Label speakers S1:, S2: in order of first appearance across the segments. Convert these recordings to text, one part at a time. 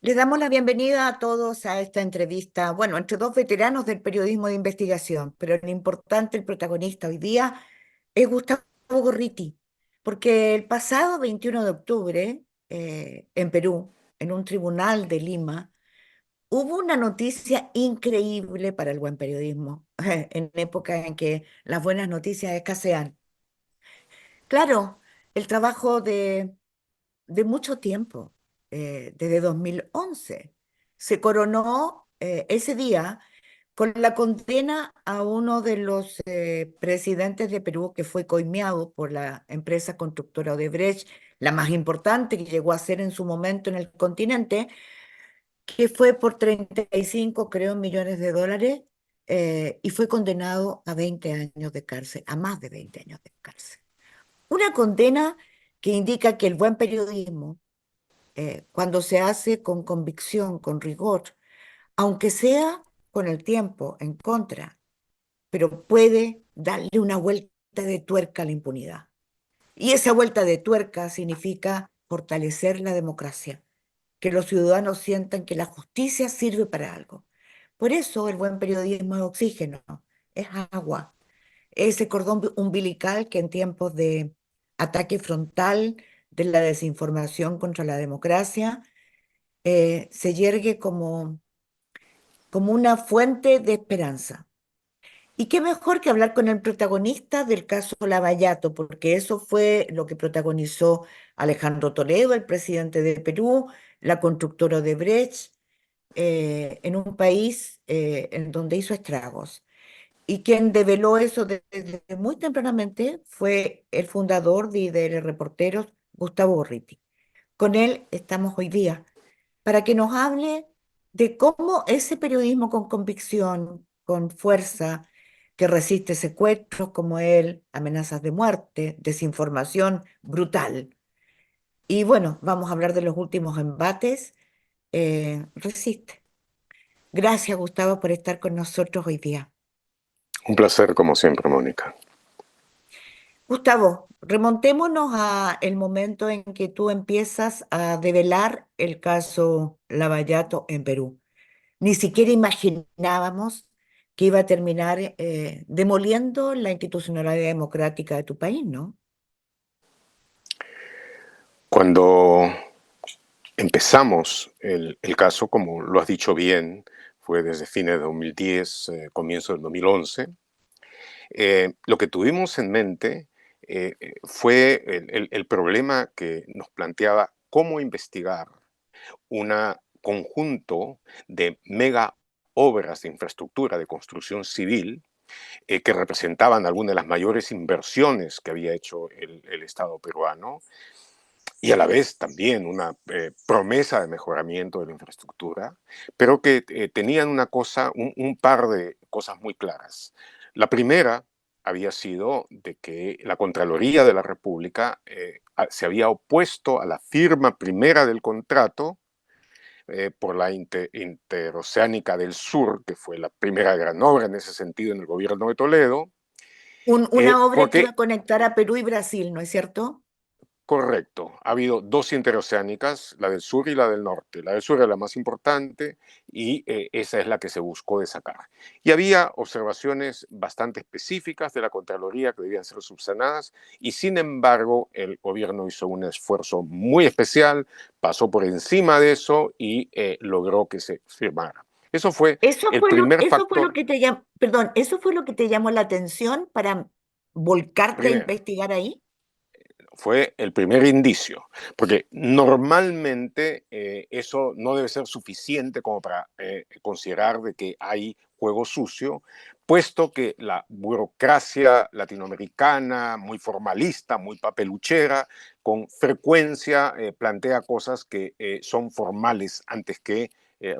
S1: Les damos la bienvenida a todos a esta entrevista, bueno, entre dos veteranos del periodismo de investigación, pero lo importante, el protagonista hoy día es Gustavo Gorriti, porque el pasado 21 de octubre, en Perú, en un tribunal de Lima, hubo una noticia increíble para el buen periodismo, en época en que las buenas noticias escasean. Claro, el trabajo de mucho tiempo, desde 2011. Se coronó ese día con la condena a uno de los presidentes de Perú que fue coimeado por la empresa constructora Odebrecht, la más importante que llegó a ser en su momento en el continente, que fue por 35, creo, millones de dólares, y fue condenado a 20 años de cárcel, a más de 20 años de cárcel. Una condena que indica que el buen periodismo, cuando se hace con convicción, con rigor, aunque sea con el tiempo en contra, pero puede darle una vuelta de tuerca a la impunidad. Y esa vuelta de tuerca significa fortalecer la democracia, que los ciudadanos sientan que la justicia sirve para algo. Por eso el buen periodismo es oxígeno, es agua, ese cordón umbilical que en tiempos de ataque frontal de la desinformación contra la democracia se yergue como una fuente de esperanza. Y qué mejor que hablar con el protagonista del caso Lavallato, porque eso fue lo que protagonizó Alejandro Toledo, el presidente de Perú, la constructora Odebrecht, en un país en donde hizo estragos. Y quien develó eso desde muy tempranamente fue el fundador de IDL Reporteros, Gustavo Gorriti. Con él estamos hoy día para que nos hable de cómo ese periodismo con convicción, con fuerza, que resiste secuestros como él, amenazas de muerte, desinformación brutal. Y bueno, vamos a hablar de los últimos embates, resiste. Gracias, Gustavo, por estar con nosotros hoy día.
S2: Un placer, como siempre, Mónica.
S1: Gustavo, remontémonos a el momento en que tú empiezas a develar el caso Lavallato en Perú. Ni siquiera imaginábamos que iba a terminar demoliendo la institucionalidad democrática de tu país, ¿no?
S2: Cuando empezamos el caso, como lo has dicho bien, fue desde fines de 2010, comienzo del 2011. Lo que tuvimos en mente fue el problema que nos planteaba cómo investigar un conjunto de mega obras de infraestructura de construcción civil que representaban algunas de las mayores inversiones que había hecho el Estado peruano y a la vez también una promesa de mejoramiento de la infraestructura, pero que tenían una cosa, un par de cosas muy claras. La primera había sido de que la Contraloría de la República se había opuesto a la firma primera del contrato por la Interoceánica del Sur, que fue la primera gran obra en ese sentido en el gobierno de Toledo,
S1: Una obra que iba
S2: porque
S1: a conectar a Perú y Brasil, ¿no es cierto?
S2: correcto. Ha habido dos interoceánicas, la del sur y la del norte. La del sur es la más importante y esa es la que se buscó de sacar. Y había observaciones bastante específicas de la Contraloría que debían ser subsanadas y sin embargo el gobierno hizo un esfuerzo muy especial, pasó por encima de eso y logró que se firmara. Eso fue el primer
S1: Eso fue lo
S2: factor.
S1: que te llamó, perdón, eso fue lo que te llamó la atención para volcarte a
S2: Primero,
S1: investigar ahí.
S2: fue el primer indicio, porque normalmente eso no debe ser suficiente como para considerar de que hay juego sucio, puesto que la burocracia latinoamericana, muy formalista, muy papeluchera, con frecuencia plantea cosas que son formales antes que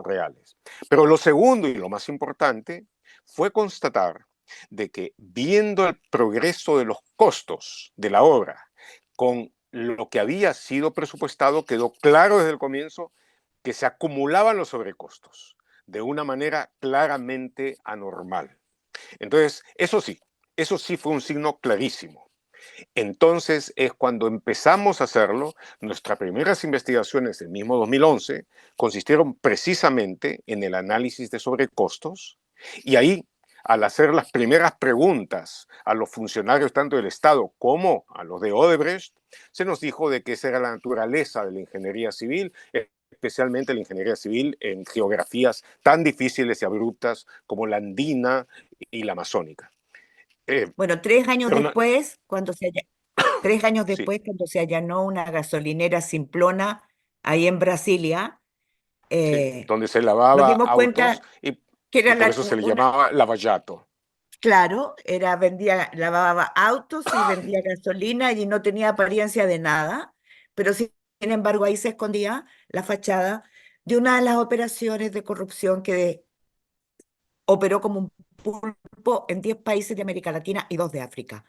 S2: reales. Pero lo segundo y lo más importante fue constatar de que viendo el progreso de los costos de la obra, con lo que había sido presupuestado, quedó claro desde el comienzo que se acumulaban los sobrecostos de una manera claramente anormal. Entonces, eso sí fue un signo clarísimo. Entonces es cuando empezamos a hacerlo. Nuestras primeras investigaciones, el mismo 2011, consistieron precisamente en el análisis de sobrecostos, y ahí, al hacer las primeras preguntas a los funcionarios tanto del Estado como a los de Odebrecht, se nos dijo de que esa era la naturaleza de la ingeniería civil, especialmente la ingeniería civil en geografías tan difíciles y abruptas como la andina y la amazónica. Eh,
S1: Bueno, 3 años
S2: pero no,
S1: después, 3 años
S2: sí,
S1: después, cuando se allanó una gasolinera Simplona ahí en Brasilia,
S2: sí,
S1: eh,
S2: donde se
S1: nos
S2: lavaba
S1: dimos
S2: autos,
S1: cuenta que
S2: y
S1: era
S2: por eso se le
S1: una,
S2: llamaba lavallato.
S1: claro, lavaba autos y vendía gasolina y no tenía apariencia de nada, pero sin embargo ahí se escondía la fachada de una de las operaciones de corrupción que operó como un pulpo en 10 países de América Latina y 2 de África,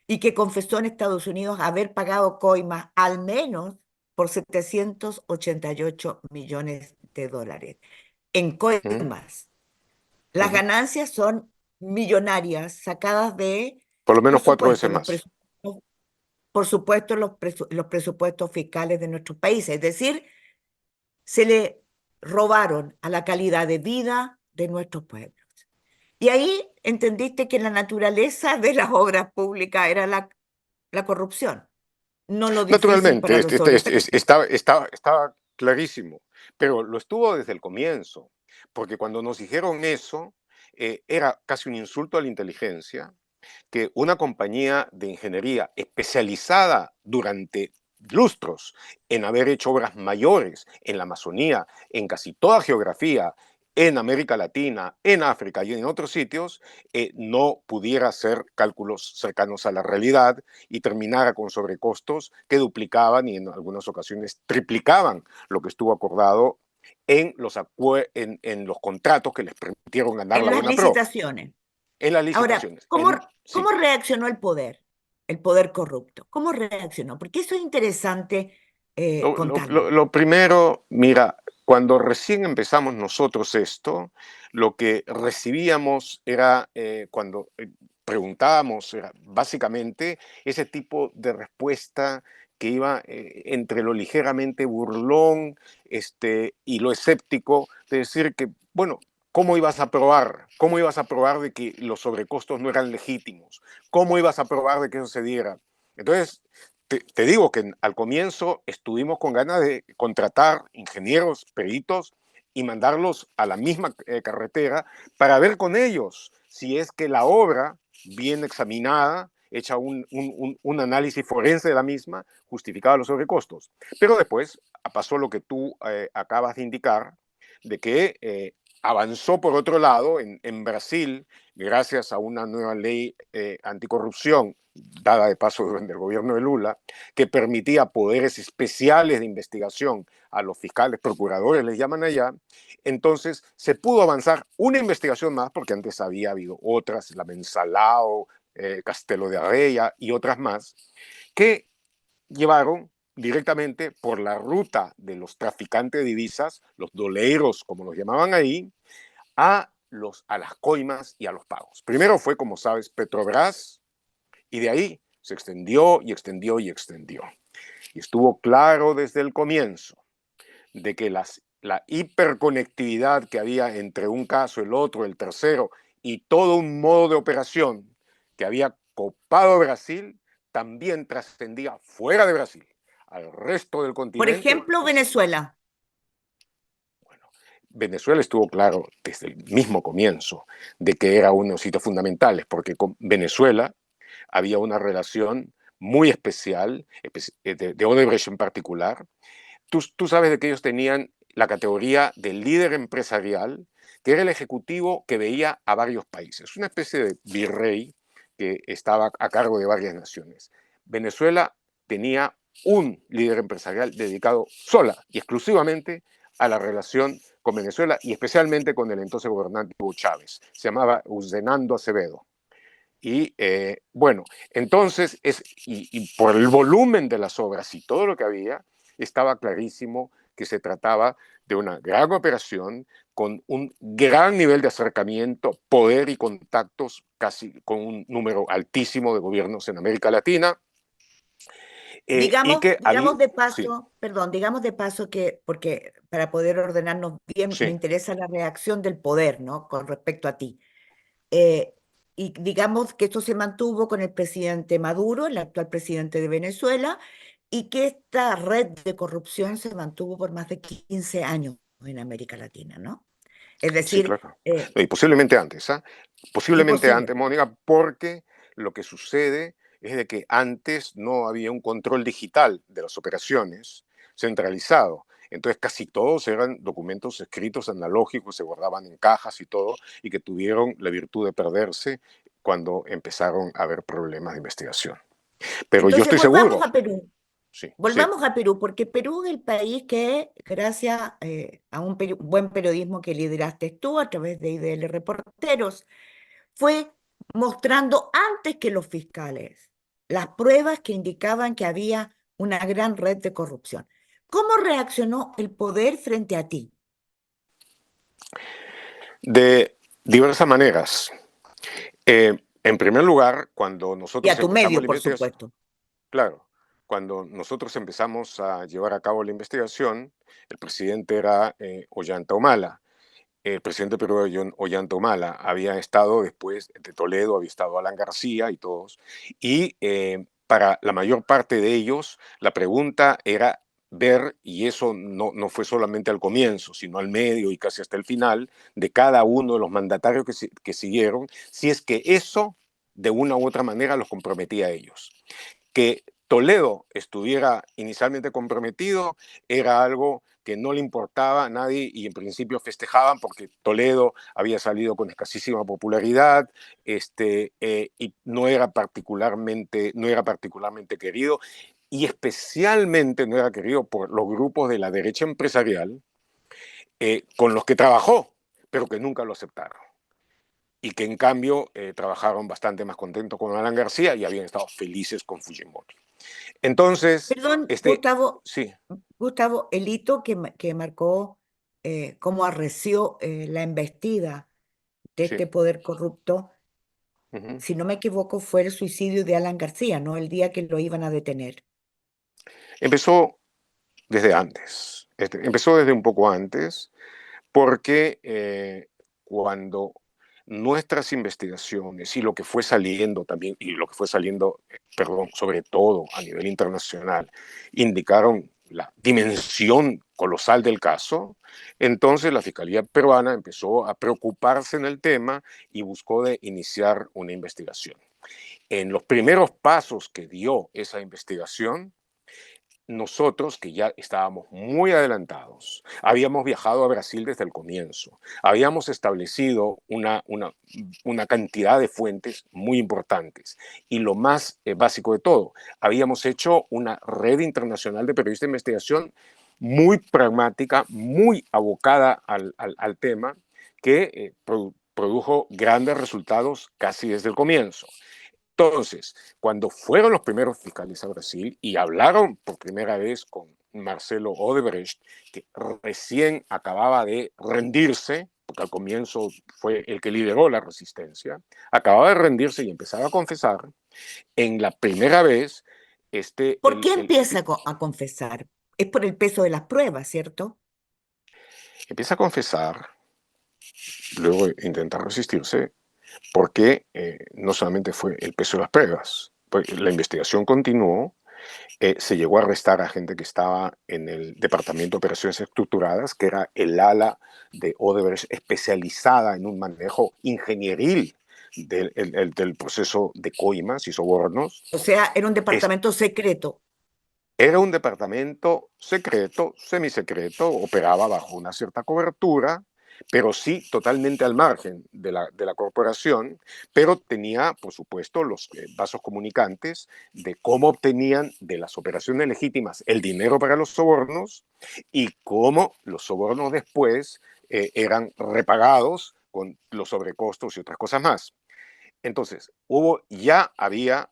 S1: y que confesó en Estados Unidos haber pagado coimas al menos por 788 millones de dólares en
S2: ¿Mm?
S1: coimas. Las
S2: Ujú.
S1: ganancias son millonarias, sacadas de,
S2: Por lo
S1: por
S2: menos cuatro
S1: supuesto,
S2: veces más.
S1: los presupuestos fiscales de nuestros países. Es decir, se le robaron a la calidad de vida de nuestros pueblos. Y ahí entendiste que la naturaleza de las obras públicas era la corrupción, no lo difícil
S2: Naturalmente,
S1: para resolver.
S2: estaba clarísimo, pero lo estuvo desde el comienzo, porque cuando nos dijeron eso, era casi un insulto a la inteligencia, que una compañía de ingeniería especializada durante lustros en haber hecho obras mayores en la Amazonía, en casi toda geografía, en América Latina, en África y en otros sitios, no pudiera hacer cálculos cercanos a la realidad y terminara con sobrecostos que duplicaban y en algunas ocasiones triplicaban lo que estuvo acordado en los contratos que les permitieron ganar
S1: En
S2: la
S1: las
S2: buena pro,
S1: licitaciones.
S2: en las
S1: Ahora,
S2: licitaciones.
S1: ¿cómo
S2: Sí.
S1: reaccionó el poder corrupto? ¿Cómo reaccionó? Porque eso es interesante contarlo.
S2: Lo primero, mira, cuando recién empezamos nosotros esto, lo que recibíamos era, cuando preguntábamos, era básicamente ese tipo de respuesta que iba entre lo ligeramente burlón, y lo escéptico, de decir que, bueno, ¿cómo ibas a probar? ¿Cómo ibas a probar de que los sobrecostos no eran legítimos? ¿Cómo ibas a probar de que eso se diera? Entonces, te digo que al comienzo estuvimos con ganas de contratar ingenieros, peritos y mandarlos a la misma carretera para ver con ellos si es que la obra, bien examinada, hecha un análisis forense de la misma, justificaba los sobrecostos. Pero después pasó lo que tú acabas de indicar, de que avanzó por otro lado en Brasil, gracias a una nueva ley anticorrupción dada de paso durante el gobierno de Lula, que permitía poderes especiales de investigación a los fiscales, procuradores, les llaman allá. Entonces se pudo avanzar una investigación más, porque antes había habido otras, la Mensalao, Castelo de Arella y otras más, que llevaron directamente por la ruta de los traficantes de divisas, los doleiros, como los llamaban ahí, a las coimas y a los pagos. Primero fue, como sabes, Petrobras, y de ahí se extendió y extendió y extendió. Y estuvo claro desde el comienzo de que la hiperconectividad que había entre un caso, el otro, el tercero, y todo un modo de operación que había copado Brasil, también trascendía fuera de Brasil, al resto del
S1: Por
S2: continente.
S1: ejemplo, Venezuela.
S2: Bueno, Venezuela estuvo claro desde el mismo comienzo de que era uno de los sitios fundamentales, porque con Venezuela había una relación muy especial, de Odebrecht en particular. Tú sabes de que ellos tenían la categoría de líder empresarial, que era el ejecutivo que veía a varios países, una especie de virrey que estaba a cargo de varias naciones. Venezuela tenía un líder empresarial dedicado sola y exclusivamente a la relación con Venezuela y especialmente con el entonces gobernante Hugo Chávez. Se llamaba Usenando Acevedo. Y bueno, entonces, y por el volumen de las obras y todo lo que había, estaba clarísimo que se trataba de una gran operación con un gran nivel de acercamiento, poder y contactos, casi con un número altísimo de gobiernos en América Latina, y que había,
S1: Digamos de
S2: sí,
S1: paso, perdón, digamos de paso que, porque para poder ordenarnos bien, me
S2: sí,
S1: interesa la reacción del poder, ¿no? Con respecto a ti. Eh, y digamos que esto se mantuvo con el presidente Maduro, el actual presidente de Venezuela, y que esta red de corrupción se mantuvo por más de 15 años en América Latina, ¿no? Es
S2: sí,
S1: decir,
S2: claro. Y posiblemente antes, ¿ah?
S1: y
S2: Posiblemente
S1: posible.
S2: antes, Mónica, porque lo que sucede es de que antes no había un control digital de las operaciones centralizado. Entonces casi todos eran documentos escritos analógicos, se guardaban en cajas y todo, y que tuvieron la virtud de perderse cuando empezaron a haber problemas de investigación. Pero yo
S1: Entonces,
S2: estoy
S1: volvamos
S2: seguro,
S1: a Perú.
S2: sí, sí,
S1: Volvamos a Perú, porque Perú es el país que, gracias a un buen periodismo que lideraste tú a través de IDL Reporteros, fue mostrando antes que los fiscales las pruebas que indicaban que había una gran red de corrupción. ¿Cómo reaccionó el poder frente a ti
S2: de diversas maneras. En primer lugar, cuando
S1: y a
S2: nosotros
S1: tu
S2: empezamos
S1: medio,
S2: la
S1: por
S2: investigación,
S1: supuesto?
S2: claro, cuando nosotros empezamos a llevar a cabo la investigación, el presidente era Ollanta Humala. El presidente peruano Ollanta Humala había estado después de Toledo, había estado Alan García y todos. Y para la mayor parte de ellos, la pregunta era ver, y eso no fue solamente al comienzo, sino al medio y casi hasta el final, de cada uno de los mandatarios que siguieron, si es que eso de una u otra manera los comprometía a ellos. Que Toledo estuviera inicialmente comprometido era algo que no le importaba a nadie y en principio festejaban porque Toledo había salido con escasísima popularidad, y no era particularmente querido, y especialmente no era querido por los grupos de la derecha empresarial, con los que trabajó, pero que nunca lo aceptaron y que en cambio trabajaron bastante más contentos con Alan García y habían estado felices con Fujimori. Entonces,
S1: Perdón, Gustavo,
S2: sí,
S1: Gustavo, el hito que marcó cómo arreció la embestida de
S2: sí.
S1: este poder corrupto,
S2: Uh-huh.
S1: si no me equivoco, fue el suicidio de Alan García, ¿no? El día que lo iban a detener.
S2: Empezó desde antes, empezó desde un poco antes, porque cuando nuestras investigaciones y lo que fue saliendo también, y lo que fue saliendo, perdón, sobre todo a nivel internacional, indicaron la dimensión colosal del caso, entonces la Fiscalía peruana empezó a preocuparse en el tema y buscó de iniciar una investigación. En los primeros pasos que dio esa investigación, nosotros, que ya estábamos muy adelantados, habíamos viajado a Brasil desde el comienzo, habíamos establecido una cantidad de fuentes muy importantes y lo más básico de todo, habíamos hecho una red internacional de periodistas de investigación muy pragmática, muy abocada al tema, que produjo grandes resultados casi desde el comienzo. Entonces, cuando fueron los primeros fiscales a Brasil y hablaron por primera vez con Marcelo Odebrecht, que recién acababa de rendirse, porque al comienzo fue el que lideró la resistencia, acababa de rendirse y empezaba a confesar, en la primera vez,
S1: ¿Por qué empieza a confesar? Es por el peso de las pruebas, ¿cierto?
S2: empieza a confesar, luego intenta resistirse, porque no solamente fue el peso de las pruebas, pues la investigación continuó. Se llegó a arrestar a gente que estaba en el Departamento de Operaciones Estructuradas, que era el ala de Odebrecht especializada en un manejo ingenieril del proceso de coimas y sobornos.
S1: O sea, era un
S2: Es,
S1: departamento secreto.
S2: Era un departamento secreto, semisecreto, operaba bajo una cierta cobertura, pero sí totalmente al margen de la corporación, pero tenía, por supuesto, los vasos comunicantes de cómo obtenían de las operaciones legítimas el dinero para los sobornos y cómo los sobornos después eran repagados con los sobrecostos y otras cosas más. Entonces, ya había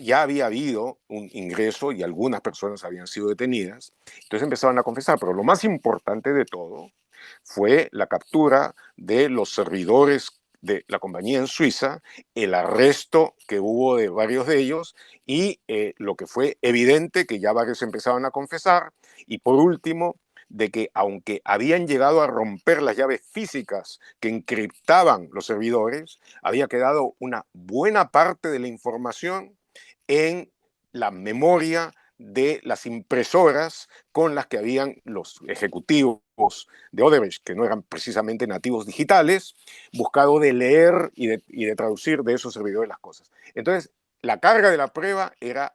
S2: ya había habido un ingreso y algunas personas habían sido detenidas. Entonces empezaron a confesar, pero lo más importante de todo fue la captura de los servidores de la compañía en Suiza, el arresto que hubo de varios de ellos y lo que fue evidente que ya varios empezaban a confesar, y por último, de que aunque habían llegado a romper las llaves físicas que encriptaban los servidores, había quedado una buena parte de la información en la memoria de las impresoras con las que habían los ejecutivos de Odebrecht, que no eran precisamente nativos digitales, buscado de leer y de traducir de esos servidores las cosas. Entonces, la carga de la prueba era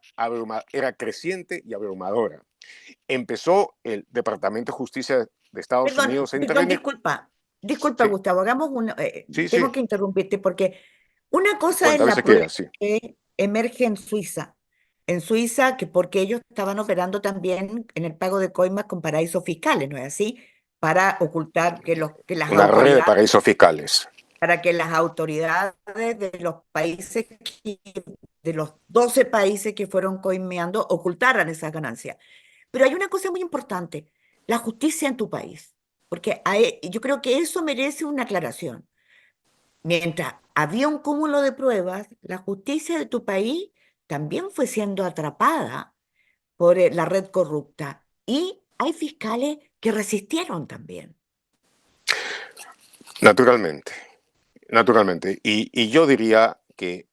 S2: creciente y abrumadora. Empezó el Departamento de Justicia de Estados
S1: Perdón,
S2: Unidos a
S1: perdón,
S2: intervenir.
S1: disculpa,
S2: Sí,
S1: Gustavo,
S2: sí,
S1: tengo
S2: sí.
S1: que interrumpirte porque una cosa es
S2: ¿Cuántas
S1: la
S2: veces
S1: prueba
S2: queda? Sí.
S1: que emerge en Suiza, que porque ellos estaban operando también en el pago de coimas con paraísos fiscales, ¿no es así? Para ocultar que las
S2: Una red de
S1: autoridades,
S2: paraísos fiscales.
S1: para que las autoridades de los países, de los 12 países que fueron coimeando, ocultaran esas ganancias. Pero hay una cosa muy importante, la justicia en tu país, porque yo creo que eso merece una aclaración. Mientras había un cúmulo de pruebas, la justicia de tu país también fue siendo atrapada por la red corrupta y hay fiscales que resistieron también.
S2: Naturalmente, naturalmente. Y yo diría que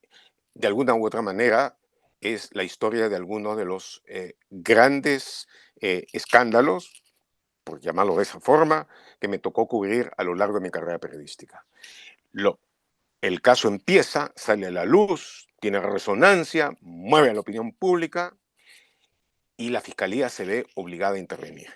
S2: de alguna u otra manera es la historia de algunos de los grandes escándalos, por llamarlo de esa forma, que me tocó cubrir a lo largo de mi carrera periodística. Lo, el caso empieza, sale a la luz, tiene resonancia, mueve a la opinión pública y la fiscalía se ve obligada a intervenir.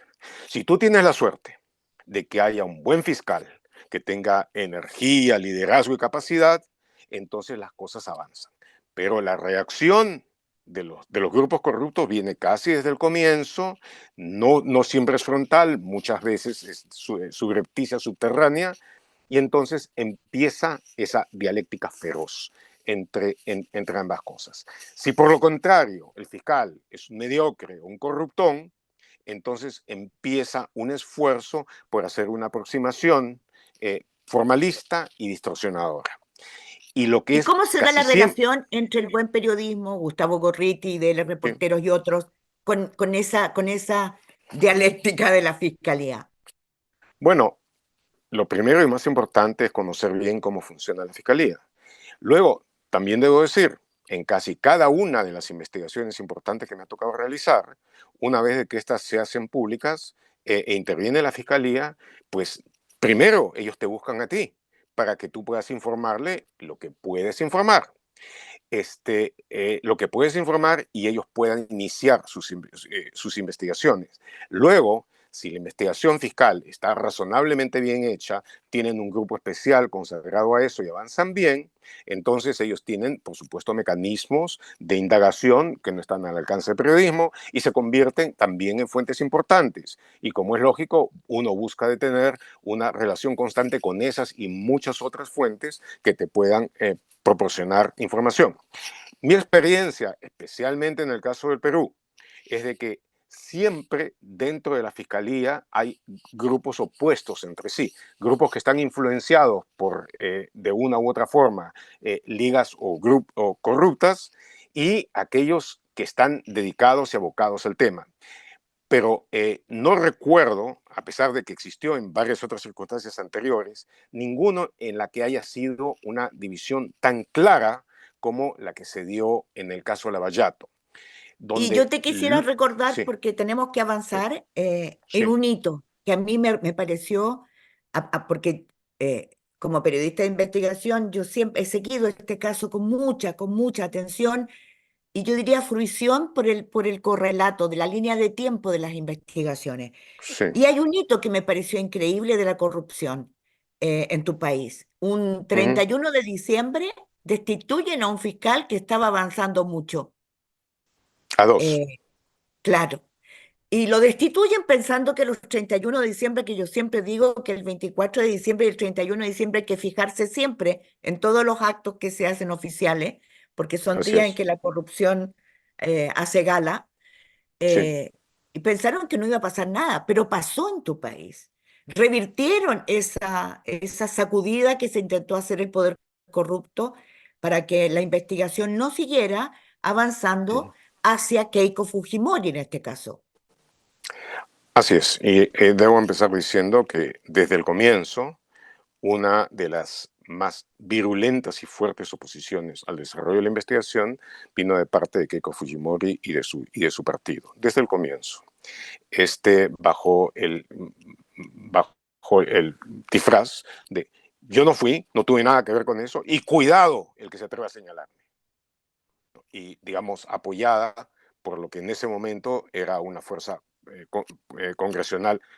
S2: Si tú tienes la suerte de que haya un buen fiscal que tenga energía, liderazgo y capacidad, entonces las cosas avanzan. Pero la reacción de los grupos corruptos viene casi desde el comienzo, no siempre es frontal, muchas veces es subrepticia, subterránea, y entonces empieza esa dialéctica feroz entre ambas cosas. Si por lo contrario el fiscal es un mediocre o un corruptón, entonces empieza un esfuerzo por hacer una aproximación formalista y distorsionadora. Y lo que
S1: ¿Y
S2: es
S1: cómo se da
S2: casi
S1: la
S2: siempre,
S1: relación entre el buen periodismo, Gustavo Gorriti, de los reporteros y otros, con esa dialéctica de la fiscalía?
S2: bueno, lo primero y más importante es conocer bien cómo funciona la fiscalía. Luego, también debo decir, en casi cada una de las investigaciones importantes que me ha tocado realizar, una vez de que éstas se hacen públicas interviene la fiscalía, pues primero ellos te buscan a ti para que tú puedas informarle lo que puedes informar. Lo que puedes informar y ellos puedan iniciar sus investigaciones. Luego, si la investigación fiscal está razonablemente bien hecha, tienen un grupo especial consagrado a eso y avanzan bien, entonces ellos tienen, por supuesto, mecanismos de indagación que no están al alcance del periodismo y se convierten también en fuentes importantes. Y como es lógico, uno busca de tener una relación constante con esas y muchas otras fuentes que te puedan proporcionar información. Mi experiencia, especialmente en el caso del Perú, es de que siempre dentro de la fiscalía hay grupos opuestos entre sí, grupos que están influenciados por, de una u otra forma, ligas o corruptas, y aquellos que están dedicados y abocados al tema. Pero no recuerdo, a pesar de que existió en varias otras circunstancias anteriores, ninguno en la que haya sido una división tan clara como la que se dio en el caso Lavallato,
S1: Y yo
S2: donde,
S1: te quisiera recordar,
S2: sí,
S1: porque tenemos que
S2: sí,
S1: avanzar, en
S2: sí,
S1: un hito que a mí me pareció, porque como periodista de investigación, yo siempre he seguido este caso con mucha atención y yo diría fruición por el correlato de la línea de tiempo de las investigaciones.
S2: sí,
S1: Y hay un hito que me pareció increíble de la corrupción en tu país. Un
S2: ujú,
S1: 31 de diciembre destituyen a un fiscal que estaba avanzando mucho.
S2: a dos,
S1: Eh, claro. Y lo destituyen pensando que los 31 de diciembre, que yo siempre digo que el 24 de diciembre y el 31 de diciembre hay que fijarse siempre en todos los actos que se hacen oficiales, porque son
S2: Así
S1: días en
S2: es.
S1: que la corrupción hace gala,
S2: Sí,
S1: eh, y pensaron que no iba a pasar nada, pero pasó en tu país. Revirtieron esa sacudida que se intentó hacer el poder corrupto para que la investigación no siguiera avanzando
S2: sí.
S1: hacia Keiko Fujimori en este caso.
S2: Así es. Y debo empezar diciendo que desde el comienzo, una de las más virulentas y fuertes oposiciones al desarrollo de la investigación vino de parte de Keiko Fujimori y de su partido, desde el comienzo. Bajo el disfraz de yo no fui, no tuve nada que ver con eso, y cuidado el que se atreva a señalarme. Y, digamos, apoyada por lo que en ese momento era una fuerza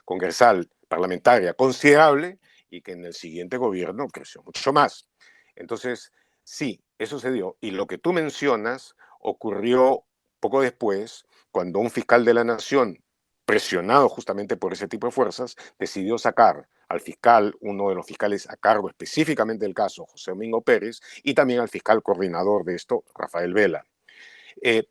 S2: congresal, parlamentaria considerable y que en el siguiente gobierno creció mucho más. Entonces, sí, eso se dio. Y lo que tú mencionas ocurrió poco después, cuando un fiscal de la Nación, presionado justamente por ese tipo de fuerzas, decidió sacar al fiscal, uno de los fiscales a cargo específicamente del caso, José Domingo Pérez, y también al fiscal coordinador de esto, Rafael Vela,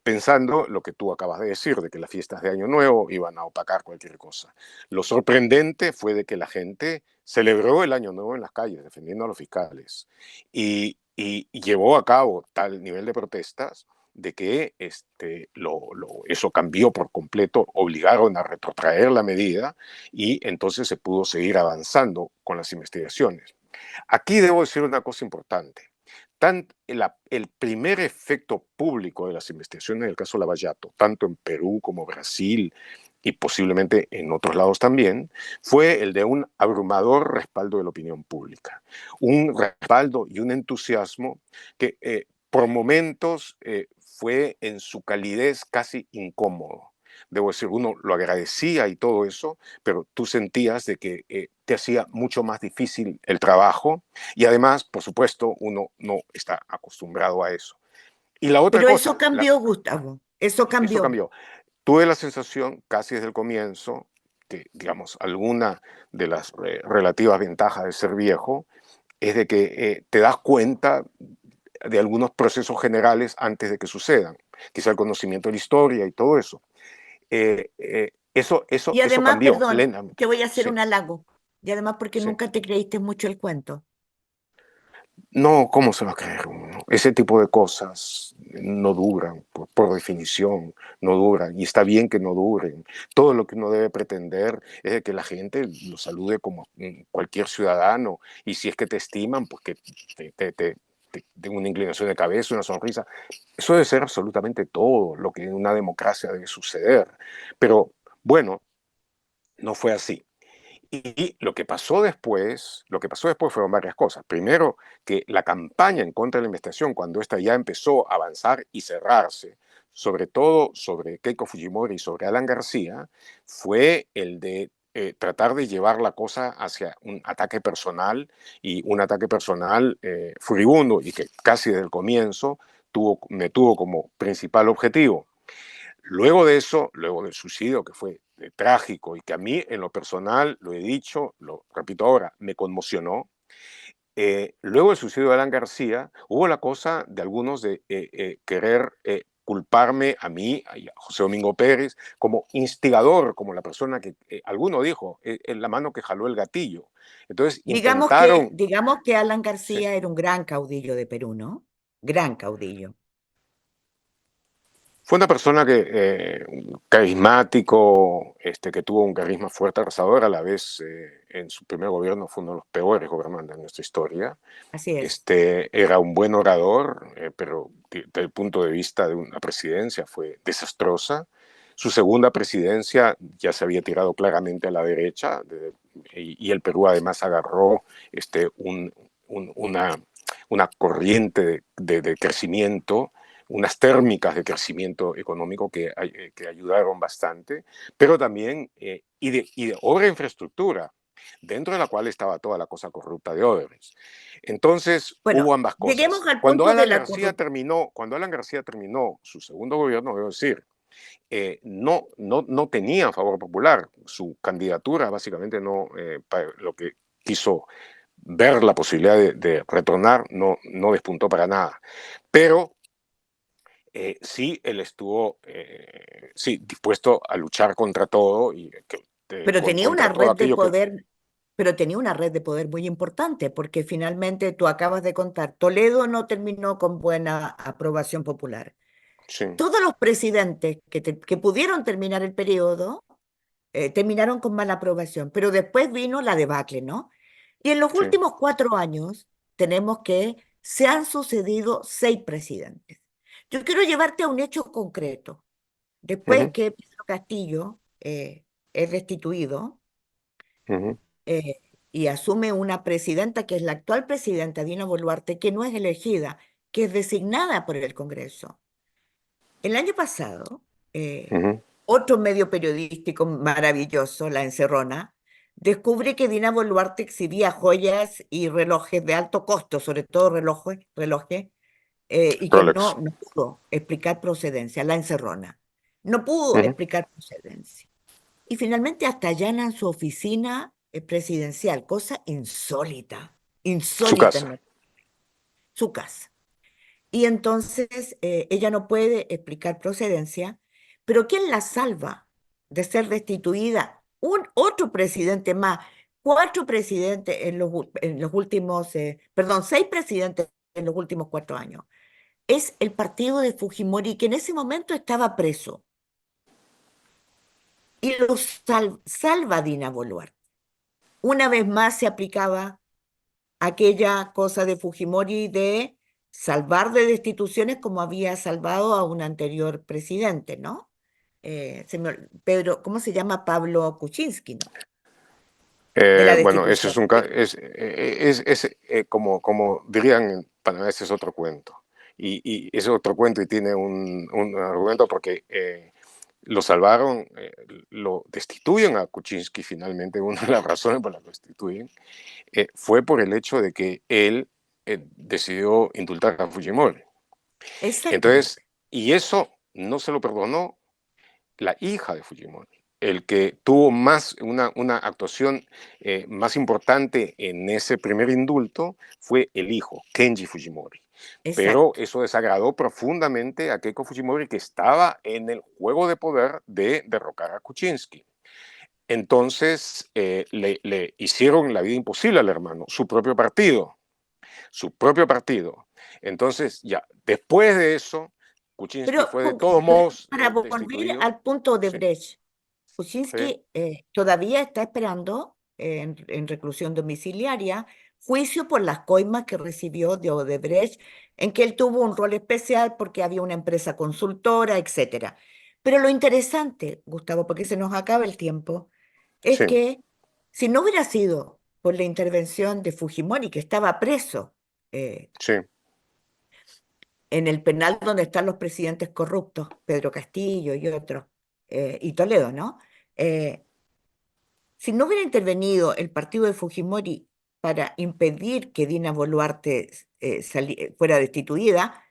S2: pensando lo que tú acabas de decir, de que las fiestas de Año Nuevo iban a opacar cualquier cosa. Lo sorprendente fue de que la gente celebró el Año Nuevo en las calles, defendiendo a los fiscales, y llevó a cabo tal nivel de protestas de que eso cambió por completo, obligaron a retrotraer la medida y entonces se pudo seguir avanzando con las investigaciones. Aquí debo decir una cosa importante. El primer efecto público de las investigaciones del caso Lavallato, tanto en Perú como Brasil y posiblemente en otros lados también, fue el de un abrumador respaldo de la opinión pública. Un respaldo y un entusiasmo que por momentos fue en su calidez casi incómodo. Debo decir, uno lo agradecía y todo eso, pero tú sentías de que te hacía mucho más difícil el trabajo y además, por supuesto, uno no está acostumbrado a eso. Y la otra
S1: Pero eso
S2: cosa,
S1: cambió, Gustavo, eso
S2: eso
S1: cambió.
S2: cambió. Tuve la sensación, casi desde el comienzo, que, digamos, alguna de las relativas ventajas de ser viejo es de que te das cuenta de algunos procesos generales antes de que sucedan. Quizá el conocimiento de la historia y todo eso.
S1: Y
S2: Eso
S1: además,
S2: cambió
S1: perdón, te
S2: lentamente.
S1: voy a hacer
S2: Sí,
S1: un halago. Y además porque
S2: sí.
S1: nunca te creíste mucho el cuento.
S2: No, ¿cómo se va a creer uno? Ese tipo de cosas no duran, por definición, no duran. Y está bien que no duren. Todo lo que uno debe pretender es de que la gente lo salude como cualquier ciudadano. Y si es que te estiman, pues que te den una inclinación de cabeza, una sonrisa. Eso debe ser absolutamente todo lo que en una democracia debe suceder. Pero bueno, no fue así. Y lo que pasó después fueron varias cosas. Primero, que la campaña en contra de la investigación, cuando esta ya empezó a avanzar y cerrarse, sobre todo sobre Keiko Fujimori y sobre Alan García, fue el de tratar de llevar la cosa hacia un ataque personal y un ataque personal furibundo y que casi desde el comienzo me tuvo como principal objetivo. Luego de eso, luego del suicidio, que fue trágico y que a mí en lo personal, lo he dicho, lo repito ahora, me conmocionó, luego del suicidio de Alan García, hubo la cosa de algunos de querer culparme a mí, a José Domingo Pérez, como instigador, como la persona que, alguno dijo, la mano que jaló el gatillo. Entonces intentaron,
S1: Digamos que Alan
S2: sí,
S1: García era un gran caudillo de Perú, ¿no? Gran caudillo.
S2: fue una persona que carismático, que tuvo un carisma fuerte, arrasador, a la vez en su primer gobierno fue uno de los peores gobernantes de nuestra historia.
S1: Así es.
S2: Era un buen orador, pero desde el punto de vista de una presidencia fue desastrosa. Su segunda presidencia ya se había tirado claramente a la derecha y el Perú además agarró una corriente de crecimiento, unas térmicas de crecimiento económico que ayudaron bastante, pero también y de obra e infraestructura, dentro de la cual estaba toda la cosa corrupta de Odebrecht. Entonces
S1: Bueno,
S2: hubo ambas
S1: lleguemos
S2: cosas.
S1: al punto de la corrupción.
S2: Cuando Alan García terminó su segundo gobierno, debo decir, no tenía favor popular. Su candidatura básicamente no, para lo que quiso ver la posibilidad de retornar, no despuntó para nada. Pero Sí, él estuvo sí, dispuesto a luchar contra todo y
S1: Pero tenía una
S2: contra todo
S1: red de
S2: aquello que...
S1: poder, pero tenía una red de poder muy importante, porque finalmente tú acabas de contar, Toledo no terminó con buena aprobación popular.
S2: Sí,
S1: Todos los presidentes que pudieron terminar el periodo terminaron con mala aprobación, pero después vino la debacle, ¿no? Y en los
S2: sí.
S1: últimos 4 años tenemos que se han sucedido 6 presidentes. Yo quiero llevarte a un hecho concreto. Después
S2: Ujú,
S1: que Pedro Castillo es destituido,
S2: ujú,
S1: eh, y asume una presidenta que es la actual presidenta, Dina Boluarte, que no es elegida, que es designada por el Congreso. El año pasado,
S2: ujú.
S1: otro medio periodístico maravilloso, La Encerrona, descubre que Dina Boluarte exhibía joyas y relojes de alto costo, sobre todo relojes, y que
S2: Rolex.
S1: no pudo explicar procedencia, La Encerrona. No pudo
S2: Ujú.
S1: explicar procedencia. Y finalmente hasta allanan su oficina presidencial, cosa insólita,
S2: Su
S1: insólita
S2: casa.
S1: en su casa. Y entonces ella no puede explicar procedencia, pero ¿quién la salva de ser destituida? Otro presidente más, 4 presidentes en los últimos, perdón, 6 presidentes en los últimos 4 años. Es el partido de Fujimori, que en ese momento estaba preso, y lo salva Dina Boluarte. Una vez más se aplicaba aquella cosa de Fujimori de salvar de destituciones como había salvado a un anterior presidente, ¿no? Pedro, ¿cómo se llama? Pablo Kuczynski, ¿no? De la
S2: Bueno, eso es
S1: destitución.
S2: un como, como dirían en Panamá, ese es otro cuento. Y es otro cuento y tiene un argumento porque lo salvaron, lo destituyen a Kuczynski finalmente. Una de las razones por las que lo destituyen fue por el hecho de que él decidió indultar a Fujimori. Entonces,
S1: Exactamente.
S2: y eso no se lo perdonó la hija de Fujimori, el que tuvo más una actuación más importante en ese primer indulto fue el hijo, Kenji Fujimori. Pero
S1: Exacto.
S2: eso desagradó profundamente a Keiko Fujimori, que estaba en el juego de poder de derrocar a Kuczynski. Entonces le hicieron la vida imposible al hermano, su propio partido, su propio partido. Entonces, ya, después de eso, Kuczynski
S1: Pero
S2: fue de todos modos
S1: para volver
S2: destituido.
S1: al punto de
S2: Sí,
S1: Brecht,
S2: sí,
S1: Kuczynski todavía está esperando en reclusión domiciliaria juicio por las coimas que recibió de Odebrecht, en que él tuvo un rol especial porque había una empresa consultora, etcétera. Pero lo interesante, Gustavo, porque se nos acaba el tiempo, es
S2: sí,
S1: que si no hubiera sido por la intervención de Fujimori, que estaba preso
S2: sí.
S1: en el penal donde están los presidentes corruptos, Pedro Castillo y otros, y Toledo, ¿no? Eh, si no hubiera intervenido el partido de Fujimori para impedir que Dina Boluarte fuera destituida,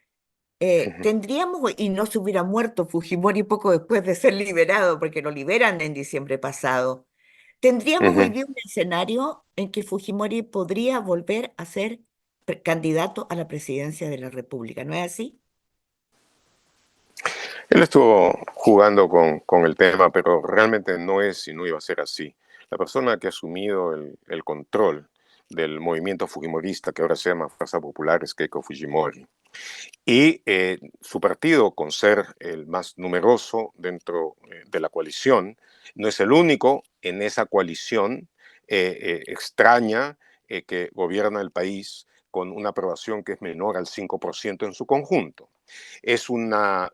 S2: Ujú,
S1: tendríamos, y no se hubiera muerto Fujimori poco después de ser liberado, porque lo liberan en diciembre pasado, tendríamos hoy
S2: ujú.
S1: día un escenario en que Fujimori podría volver a ser candidato a la presidencia de la República, ¿no es así?
S2: Él estuvo jugando con el tema, pero realmente no es y no iba a ser así. La persona que ha asumido el control del movimiento fujimorista, que ahora se llama Fuerza Popular, es Keiko Fujimori. Y su partido, con ser el más numeroso dentro de la coalición, no es el único en esa coalición extraña que gobierna el país con una aprobación que es menor al 5% en su conjunto. Es una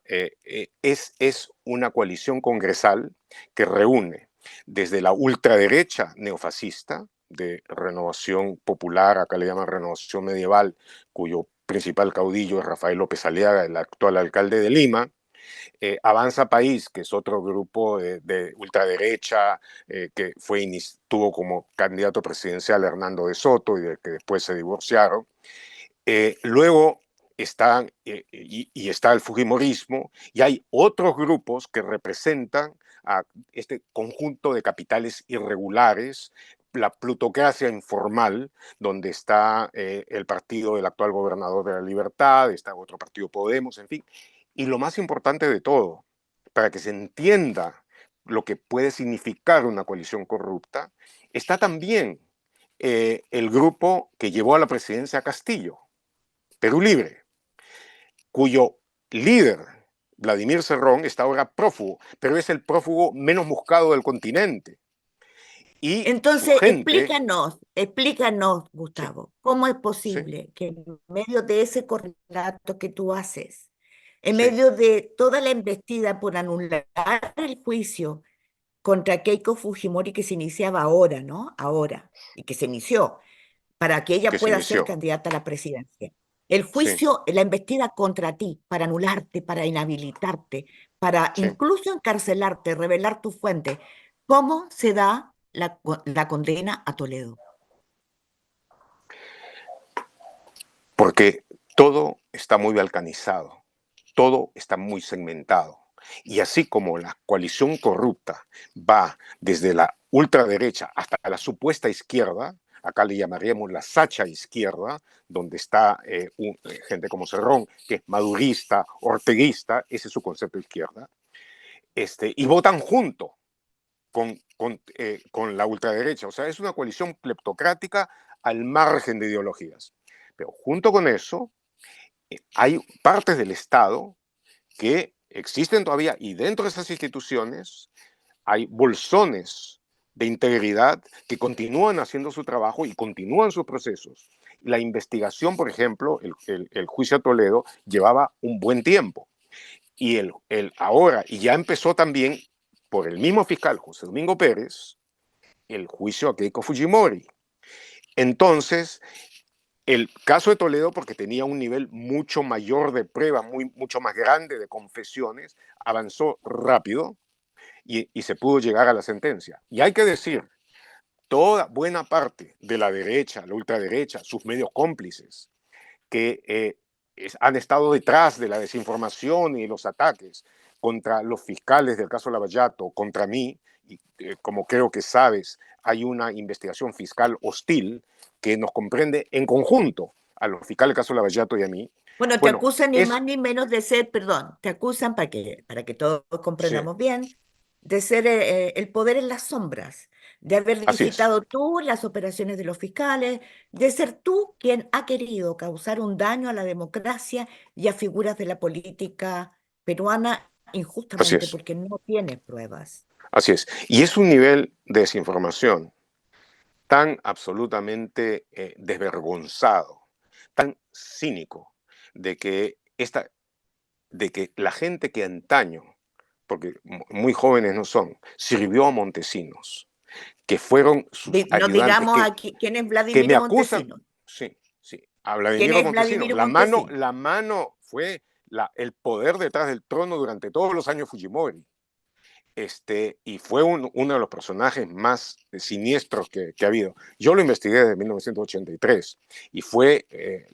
S2: coalición congresal que reúne desde la ultraderecha neofascista, de Renovación Popular, acá le llaman Renovación Medieval, cuyo principal caudillo es Rafael López Aliaga, el actual alcalde de Lima. Avanza País, que es otro grupo de ultraderecha que tuvo como candidato presidencial a Hernando de Soto y de que después se divorciaron. Luego está el Fujimorismo y hay otros grupos que representan a este conjunto de capitales irregulares, la plutocracia informal, donde está el partido del actual gobernador de la Libertad, está otro partido Podemos, en fin. Y lo más importante de todo, para que se entienda lo que puede significar una coalición corrupta, está también el grupo que llevó a la presidencia a Castillo, Perú Libre, cuyo líder, Vladimir Cerrón, está ahora prófugo, pero es el prófugo menos buscado del continente. Y su
S1: Entonces,
S2: gente,
S1: explícanos,
S2: sí,
S1: Gustavo, ¿cómo es
S2: sí,
S1: posible que en medio de ese correlato que tú haces, en
S2: sí,
S1: medio de toda la embestida por anular el juicio contra Keiko Fujimori que se iniciaba ahora, ¿no? Ahora, y que se inició para que
S2: que
S1: ella
S2: se
S1: pueda ser
S2: inició,
S1: candidata a la presidencia. El
S2: sí,
S1: juicio, la embestida contra ti, para anularte, para inhabilitarte, para
S2: sí,
S1: incluso encarcelarte, revelar tu fuente. ¿Cómo se da la condena a Toledo?
S2: porque todo está muy balcanizado, todo está muy segmentado. Y así como la coalición corrupta va desde la ultraderecha hasta la supuesta izquierda, acá le llamaríamos la sacha izquierda, donde está gente como Cerrón, que es madurista, orteguista, ese es su concepto de izquierda, y votan junto con la ultraderecha. O sea, es una coalición cleptocrática al margen de ideologías. Pero junto con eso, hay partes del Estado que existen todavía y dentro de esas instituciones hay bolsones de integridad que continúan haciendo su trabajo y continúan sus procesos. La investigación, por ejemplo, el juicio a Toledo llevaba un buen tiempo y ahora, y ya empezó también por el mismo fiscal José Domingo Pérez, el juicio a Keiko Fujimori. Entonces, el caso de Toledo, porque tenía un nivel mucho mayor de pruebas, mucho más grande de confesiones, avanzó rápido y se pudo llegar a la sentencia. Y hay que decir, toda buena parte de la derecha, la ultraderecha, sus medios cómplices, que han estado detrás de la desinformación y los ataques contra los fiscales del caso Lavallato, contra mí, y como creo que sabes, hay una investigación fiscal hostil que nos comprende en conjunto a los fiscales del caso Lavallato y a mí.
S1: Bueno, te
S2: Bueno,
S1: acusan ni más ni menos de ser, perdón, te acusan para que todos
S2: sí,
S1: comprendamos bien, de ser el poder en las sombras, de haber
S2: así es,
S1: digitado tú las operaciones de los fiscales, de ser tú quien ha querido causar un daño a la democracia y a figuras de la política peruana
S2: así
S1: injustamente
S2: es,
S1: porque no tienes pruebas.
S2: así es. Y es un nivel de desinformación tan absolutamente desvergonzado, tan cínico, de que de que la gente que antaño, porque muy jóvenes no son, sirvió a Montesinos, que fueron sus
S1: No
S2: ayudantes,
S1: digamos aquí quién es
S2: que me
S1: Vladimiro
S2: acusan,
S1: Montesinos.
S2: sí, sí, a
S1: ¿Quién
S2: Vladimiro
S1: es
S2: Montesinos,
S1: Vladimiro Montesinos?
S2: la mano fue el poder detrás del trono durante todos los años Fujimori. Y fue uno de los personajes más siniestros que ha habido. Yo lo investigué desde 1983 y fue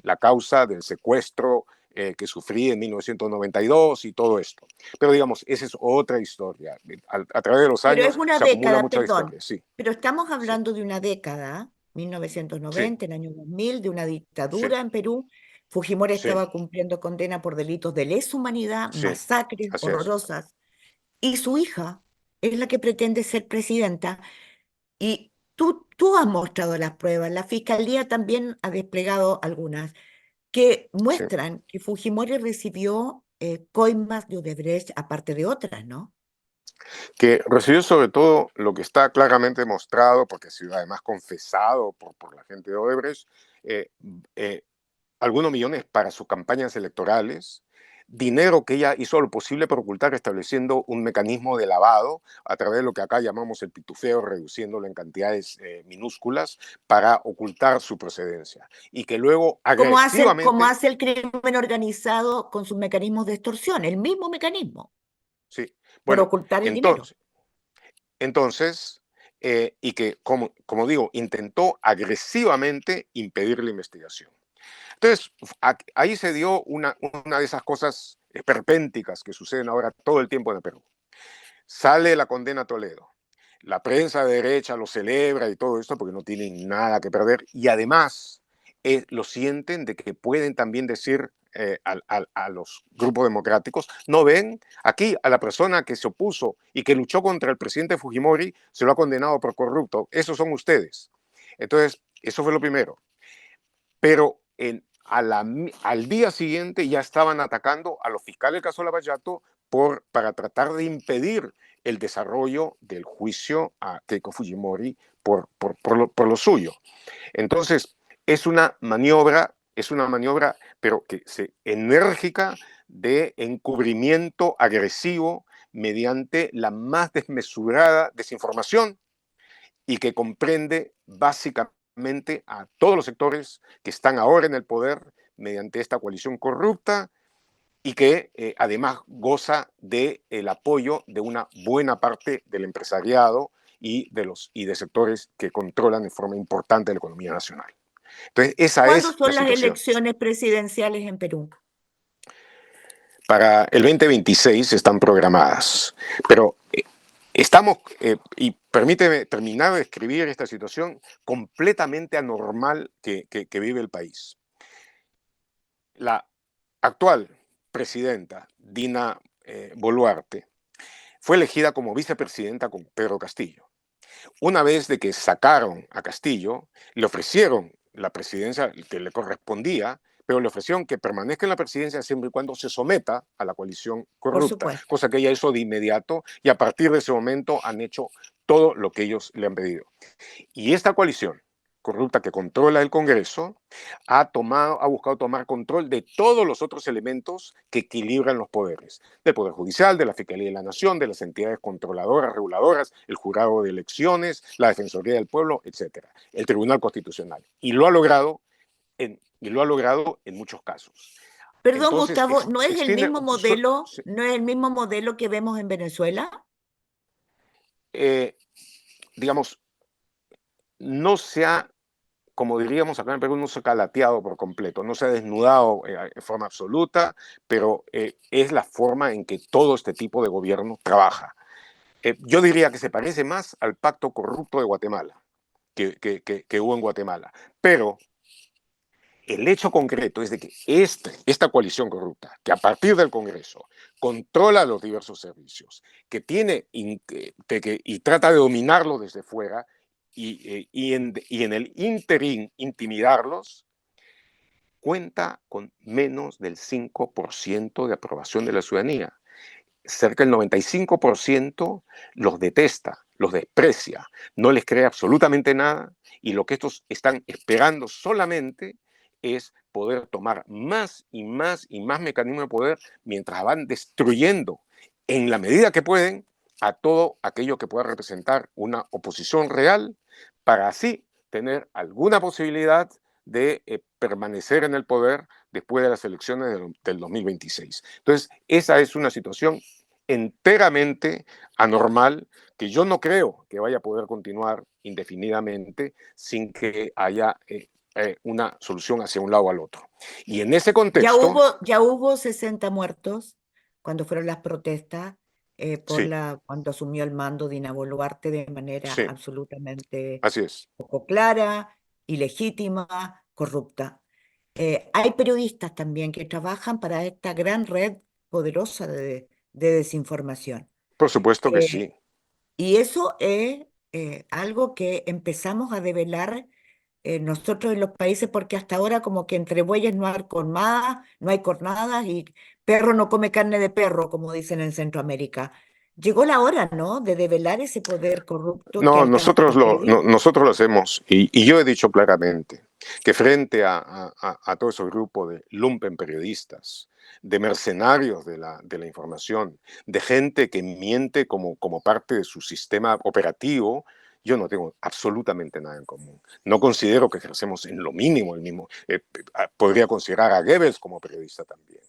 S2: la causa del secuestro que sufrí en 1992 y todo esto. Pero digamos, esa es otra historia. A través de los
S1: Pero es
S2: años
S1: una
S2: se acumula
S1: década,
S2: mucha
S1: perdón,
S2: historia, sí,
S1: pero estamos
S2: sí,
S1: hablando de una década,
S2: sí,
S1: 1990, el año 2000, de una
S2: sí,
S1: dictadura en Perú. Fujimori
S2: sí,
S1: estaba cumpliendo condena por delitos de lesa humanidad,
S2: sí,
S1: masacres
S2: así es.
S1: horrorosas, y su hija es la que pretende ser presidenta. Y tú has mostrado las pruebas, la fiscalía también ha desplegado algunas, que
S2: Sí.
S1: muestran que Fujimori recibió coimas de Odebrecht, aparte de otras, ¿no?
S2: Que recibió sobre todo lo que está claramente demostrado, porque ha sido además confesado por la gente de Odebrecht, eh, eh, algunos millones para sus campañas electorales, dinero que ella hizo lo posible por ocultar, estableciendo un mecanismo de lavado a través de lo que acá llamamos el pitufeo, reduciéndolo en cantidades minúsculas para ocultar su procedencia. Y que luego
S1: Como
S2: agresivamente,
S1: hace el crimen organizado con sus mecanismos de extorsión, el mismo mecanismo,
S2: sí,
S1: por
S2: bueno,
S1: ocultar el dinero.
S2: entonces, entonces y que, como digo, intentó agresivamente impedir la investigación. Entonces, ahí se dio una de esas cosas esperpénticas que suceden ahora todo el tiempo en el Perú. Sale la condena a Toledo. La prensa de derecha lo celebra y todo esto porque no tienen nada que perder. Y además lo sienten de que pueden también decir a los grupos democráticos, no ven aquí a la persona que se opuso y que luchó contra el presidente Fujimori, se lo ha condenado por corrupto. Esos son ustedes. Entonces, eso fue lo primero. Pero al día siguiente ya estaban atacando a los fiscales del caso Lavallato para tratar de impedir el desarrollo del juicio a Keiko Fujimori por lo suyo. Entonces, es una maniobra, pero enérgica de encubrimiento agresivo mediante la más desmesurada desinformación y que comprende básicamente a todos los sectores que están ahora en el poder mediante esta coalición corrupta y que además goza del apoyo de una buena parte del empresariado y de sectores que controlan de forma importante la economía nacional. Entonces, esa
S1: ¿Cuándo
S2: es la
S1: son las
S2: situación.
S1: elecciones presidenciales en Perú?
S2: Para el 2026 están programadas, pero estamos, y permíteme terminar de describir esta situación completamente anormal que vive el país. La actual presidenta, Dina Boluarte, fue elegida como vicepresidenta con Pedro Castillo. Una vez de que sacaron a Castillo, le ofrecieron la presidencia que le correspondía, pero le ofrecieron que permanezca en la presidencia siempre y cuando se someta a la coalición
S1: Por
S2: corrupta,
S1: supuesto.
S2: cosa que ella hizo de inmediato y a partir de ese momento han hecho todo lo que ellos le han pedido. Y esta coalición corrupta que controla el Congreso ha buscado tomar control de todos los otros elementos que equilibran los poderes, del Poder Judicial, de la Fiscalía de la Nación, de las entidades controladoras, reguladoras, el Jurado de Elecciones, la Defensoría del Pueblo, etcétera, el Tribunal Constitucional. Y lo ha logrado en muchos casos.
S1: Perdón,
S2: Entonces,
S1: Gustavo, ¿no es el
S2: extiende,
S1: mismo modelo, no es el mismo modelo que vemos en Venezuela?
S2: eh, digamos, no se ha, como diríamos acá en Perú, no se ha calateado por completo, no se ha desnudado en forma absoluta, pero es la forma en que todo este tipo de gobierno trabaja. Yo diría que se parece más al pacto corrupto de Guatemala, que hubo en Guatemala. Pero el hecho concreto es de que esta coalición corrupta, que a partir del Congreso controla los diversos servicios, que tiene y trata de dominarlos desde fuera y en el interín intimidarlos, cuenta con menos del 5% de aprobación de la ciudadanía. Cerca del 95% los detesta, los desprecia, no les cree absolutamente nada y lo que estos están esperando solamente es poder tomar más y más y más mecanismos de poder mientras van destruyendo en la medida que pueden a todo aquello que pueda representar una oposición real para así tener alguna posibilidad de permanecer en el poder después de las elecciones del 2026. Entonces, esa es una situación enteramente anormal que yo no creo que vaya a poder continuar indefinidamente sin que haya una solución hacia un lado o al otro. Y en ese contexto,
S1: Ya hubo 60 muertos cuando fueron las protestas
S2: sí,
S1: cuando asumió el mando Dina Boluarte de manera
S2: sí,
S1: absolutamente
S2: así es.
S1: poco clara, ilegítima, corrupta. Hay periodistas también que trabajan para esta gran red poderosa de desinformación.
S2: Por supuesto que
S1: Eh,
S2: sí.
S1: y eso es algo que empezamos a develar nosotros en los países, porque hasta ahora como que entre bueyes no hay cornadas, no hay cornadas y perro no come carne de perro, como dicen en Centroamérica. Llegó la hora, ¿no?, de develar ese poder corrupto que
S2: No,
S1: alcanza a los periodistas.
S2: nosotros lo hacemos y yo he dicho claramente que frente a todo ese grupo de lumpen periodistas, de mercenarios de la información, de gente que miente como parte de su sistema operativo, yo no tengo absolutamente nada en común. No considero que ejercemos en lo mínimo el mismo. Podría considerar a Goebbels como periodista también.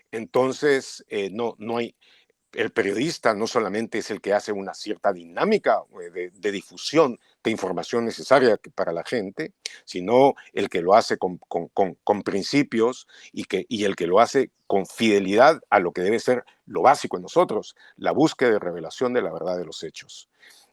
S2: Entonces, no hay, el periodista no solamente es el que hace una cierta dinámica de difusión de información necesaria para la gente, sino el que lo hace con principios y el que lo hace con fidelidad a lo que debe ser lo básico en nosotros, la búsqueda de revelación de la verdad de los hechos.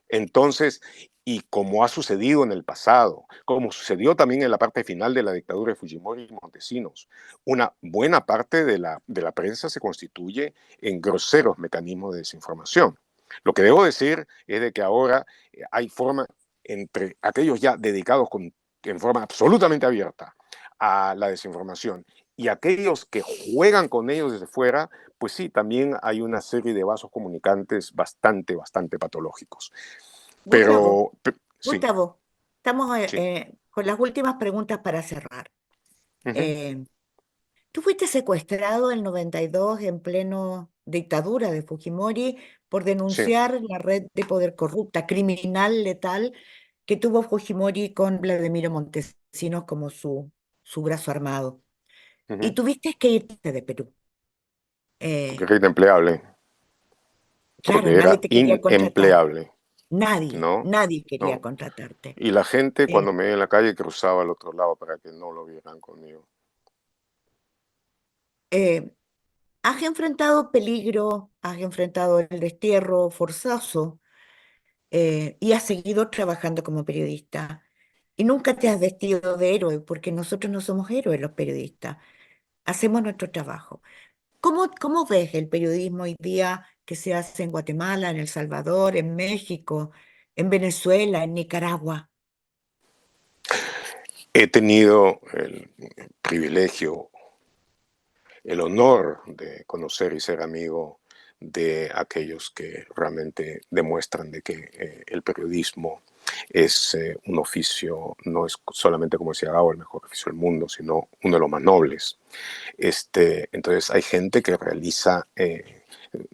S2: Entonces, y como ha sucedido en el pasado, como sucedió también en la parte final de la dictadura de Fujimori y Montesinos, una buena parte de la prensa se constituye en groseros mecanismos de desinformación. Lo que debo decir es de que ahora hay forma entre aquellos ya dedicados en forma absolutamente abierta a la desinformación y aquellos que juegan con ellos desde fuera, pues sí, también hay una serie de vasos comunicantes bastante patológicos.
S1: Gustavo,
S2: Pero, sí,
S1: Gustavo, estamos
S2: sí.
S1: con las últimas preguntas para cerrar.
S2: Ujú,
S1: Eh, Tú fuiste secuestrado en 92 en pleno dictadura de Fujimori por
S2: sí.
S1: denunciar la red de poder corrupta, criminal, letal, que tuvo Fujimori con Vladimiro Montesinos como su brazo armado. Y
S2: Ujú.
S1: tuviste que irte de Perú.
S2: Porque
S1: Eh,
S2: era inempleable.
S1: claro,
S2: Porque
S1: nadie
S2: era
S1: te quería contratar.
S2: inempleable,
S1: Nadie,
S2: ¿no?
S1: nadie quería
S2: No.
S1: contratarte.
S2: Y la gente
S1: Eh,
S2: cuando me veía en la calle cruzaba al otro lado para que no lo vieran conmigo.
S1: eh, Has enfrentado peligro, has enfrentado el destierro forzoso y has seguido trabajando como periodista. Y nunca te has vestido de héroe, porque nosotros no somos héroes los periodistas, hacemos nuestro trabajo. ¿Cómo ves el periodismo hoy día que se hace en Guatemala, en El Salvador, en México, en Venezuela, en Nicaragua?
S2: He tenido el privilegio, el honor de conocer y ser amigo de aquellos que realmente demuestran de que el periodismo es un oficio, no es solamente, como decía Gabo, el mejor oficio del mundo, sino uno de los más nobles. Entonces hay gente que realiza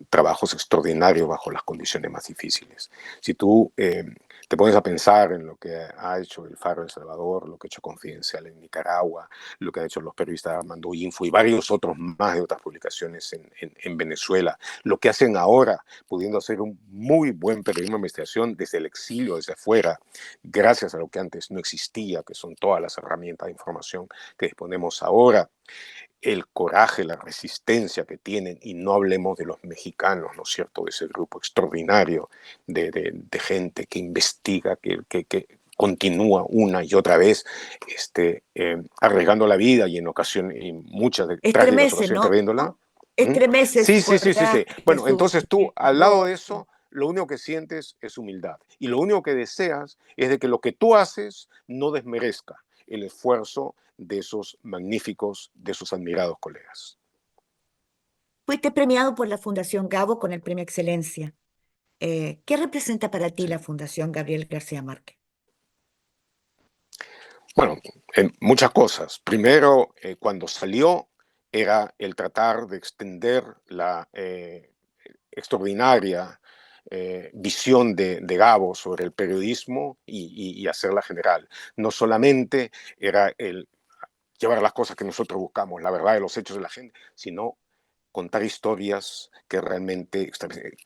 S2: trabajos extraordinarios bajo las condiciones más difíciles. Si tú te pones a pensar en lo que ha hecho el Faro de El Salvador, lo que ha hecho Confidencial en Nicaragua, lo que han hecho los periodistas Armando Info y varios otros más de otras publicaciones en Venezuela, lo que hacen ahora, pudiendo hacer un muy buen periodismo de investigación desde el exilio, desde afuera, gracias a lo que antes no existía, que son todas las herramientas de información que disponemos ahora, el coraje, la resistencia que tienen, y no hablemos de los mexicanos, ¿no es cierto?, de ese grupo extraordinario de gente que investiga, que continúa una y otra vez arriesgando la vida y en ocasiones, y muchas de trágicas
S1: Estremece,
S2: ocasiones
S1: ¿no?
S2: perdiéndola. ¿Mm?
S1: Estremece
S2: Sí,
S1: su
S2: sí, sí, sí, sí.
S1: coraje,
S2: Bueno,
S1: su
S2: entonces tú, al lado
S1: voz.
S2: de eso, lo único que sientes es humildad. Y lo único que deseas es de que lo que tú haces no desmerezca el esfuerzo de esos magníficos, de esos admirados colegas.
S1: Fuiste premiado por la Fundación Gabo con el Premio Excelencia. ¿Qué representa para ti
S2: Sí.
S1: la Fundación Gabriel García Márquez?
S2: Bueno, muchas cosas. Primero, cuando salió, era el tratar de extender la extraordinaria visión de Gabo sobre el periodismo y hacerla general. No solamente era el llevar las cosas que nosotros buscamos, la verdad de los hechos de la gente, sino contar historias que realmente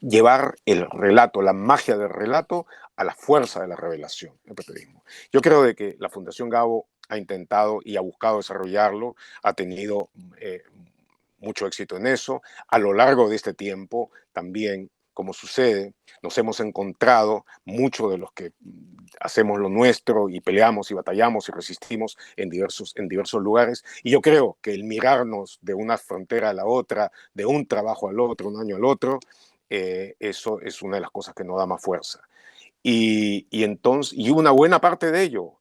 S2: llevar el relato, la magia del relato a la fuerza de la revelación, el periodismo. Yo creo de que la Fundación Gabo ha intentado y ha buscado desarrollarlo, ha tenido mucho éxito en eso. A lo largo de este tiempo también, como sucede, nos hemos encontrado muchos de los que hacemos lo nuestro y peleamos y batallamos y resistimos en diversos lugares. Y yo creo que el mirarnos de una frontera a la otra, de un trabajo al otro, un año al otro, eso es una de las cosas que nos da más fuerza. Entonces, y una buena parte de ello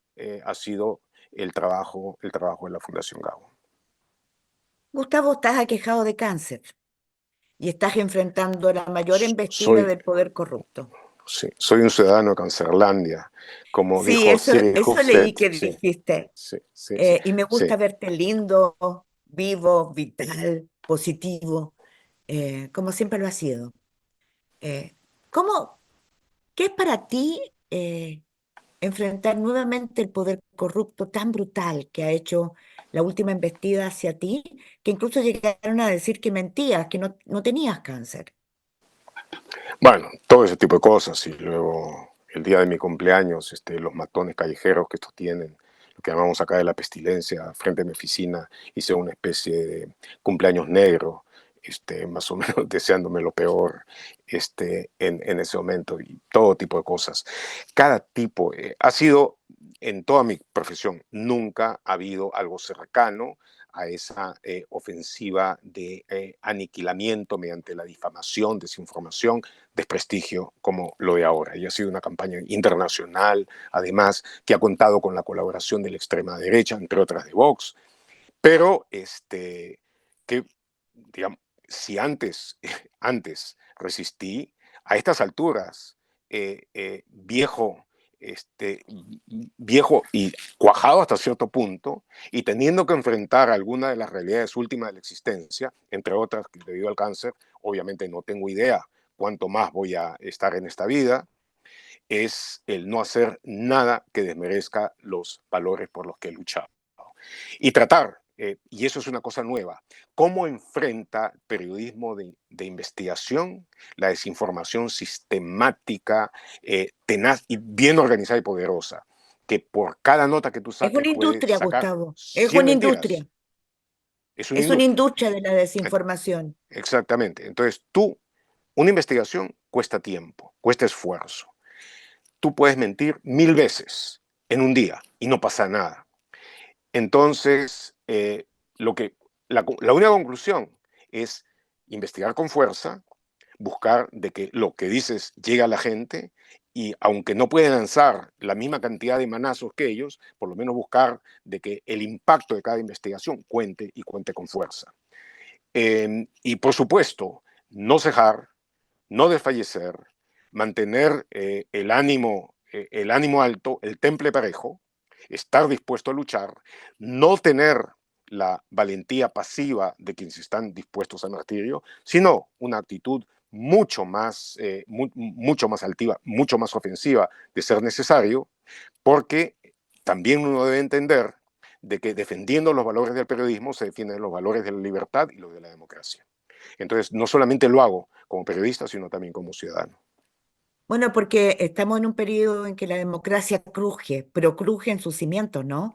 S2: ha sido el trabajo de la Fundación Gabo.
S1: Gustavo, estás aquejado de cáncer y estás enfrentando la mayor embestida
S2: Soy,
S1: del poder corrupto.
S2: sí, soy un ciudadano de Cancerlandia, como
S1: Sí,
S2: dijo Siri
S1: eso leí
S2: Hufset.
S1: que
S2: Sí,
S1: dijiste.
S2: sí, sí, sí,
S1: Y me
S2: sí.
S1: gusta verte lindo, vivo, vital, positivo, como siempre lo ha sido. Eh, ¿Cómo, qué es para ti enfrentar nuevamente el poder corrupto tan brutal que ha hecho la última embestida hacia ti, que incluso llegaron a decir que mentías, que no tenías cáncer?
S2: Bueno, todo ese tipo de cosas. Y luego, el día de mi cumpleaños, los matones callejeros que estos tienen, lo que llamamos acá de la pestilencia, frente a mi oficina, hice una especie de cumpleaños negro, más o menos deseándome lo peor en ese momento y todo tipo de cosas. Cada tipo, ha sido en toda mi profesión, nunca ha habido algo cercano a esa ofensiva de aniquilamiento mediante la difamación, desinformación, desprestigio como lo de ahora. Y ha sido una campaña internacional, además, que ha contado con la colaboración de la extrema derecha, entre otras de Vox, pero que, digamos, si antes resistí, a estas alturas, viejo, este, viejo y cuajado hasta cierto punto, y teniendo que enfrentar alguna de las realidades últimas de la existencia, entre otras, que debido al cáncer, obviamente no tengo idea cuánto más voy a estar en esta vida, es el no hacer nada que desmerezca los valores por los que he luchado. Y tratar, y eso es una cosa nueva, cómo enfrenta periodismo de investigación la desinformación sistemática, tenaz y bien organizada y poderosa, que por cada nota que tú
S1: Es
S2: saques
S1: una
S2: puede
S1: industria,
S2: sacar
S1: Gustavo, es
S2: 100
S1: una
S2: mentiras.
S1: industria,
S2: Es una
S1: es una
S2: industria.
S1: industria de la desinformación.
S2: Exactamente. Entonces una investigación cuesta tiempo, cuesta esfuerzo. Tú puedes mentir 1000 veces en un día y no pasa nada. Entonces, lo que, la única conclusión es investigar con fuerza, buscar de que lo que dices llegue a la gente y aunque no pueden lanzar la misma cantidad de manazos que ellos, por lo menos buscar de que el impacto de cada investigación cuente y cuente con fuerza. Y por supuesto, no cejar, no desfallecer, mantener el ánimo alto, el temple parejo, estar dispuesto a luchar, no tener la valentía pasiva de quienes están dispuestos al martirio, sino una actitud mucho más altiva, mucho más ofensiva de ser necesario, porque también uno debe entender de que defendiendo los valores del periodismo se defienden los valores de la libertad y los de la democracia. Entonces, no solamente lo hago como periodista, sino también como ciudadano.
S1: Bueno, porque estamos en un periodo en que la democracia cruje, pero cruje en sus cimientos, ¿no?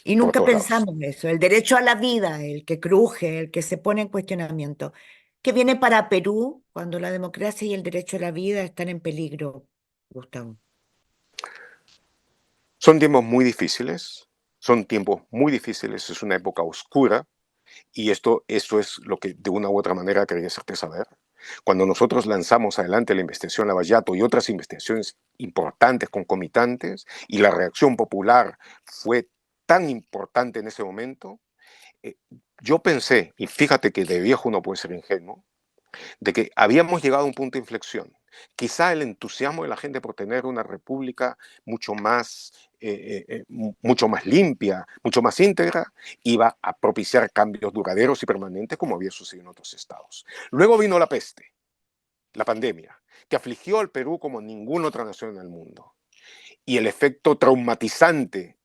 S1: Y
S2: Por
S1: nunca
S2: todos lados.
S1: pensamos en eso, el derecho a la vida, el que cruje, el que se pone en cuestionamiento. ¿Qué viene para Perú cuando la democracia y el derecho a la vida están en peligro, Gustavo?
S2: Son tiempos muy difíciles, son tiempos muy difíciles, es una época oscura y esto es lo que de una u otra manera quería hacerte saber. Cuando nosotros lanzamos adelante la investigación Lavallato y otras investigaciones importantes, concomitantes, y la reacción popular fue tan importante en ese momento, eh, yo pensé, y fíjate que de viejo uno puede ser ingenuo, de que habíamos llegado a un punto de inflexión. Quizá el entusiasmo de la gente por tener una república mucho más limpia, mucho más íntegra, iba a propiciar cambios duraderos y permanentes como había sucedido en otros estados. Luego vino la peste, la pandemia, que afligió al Perú como ninguna otra nación en el mundo y el efecto traumatizante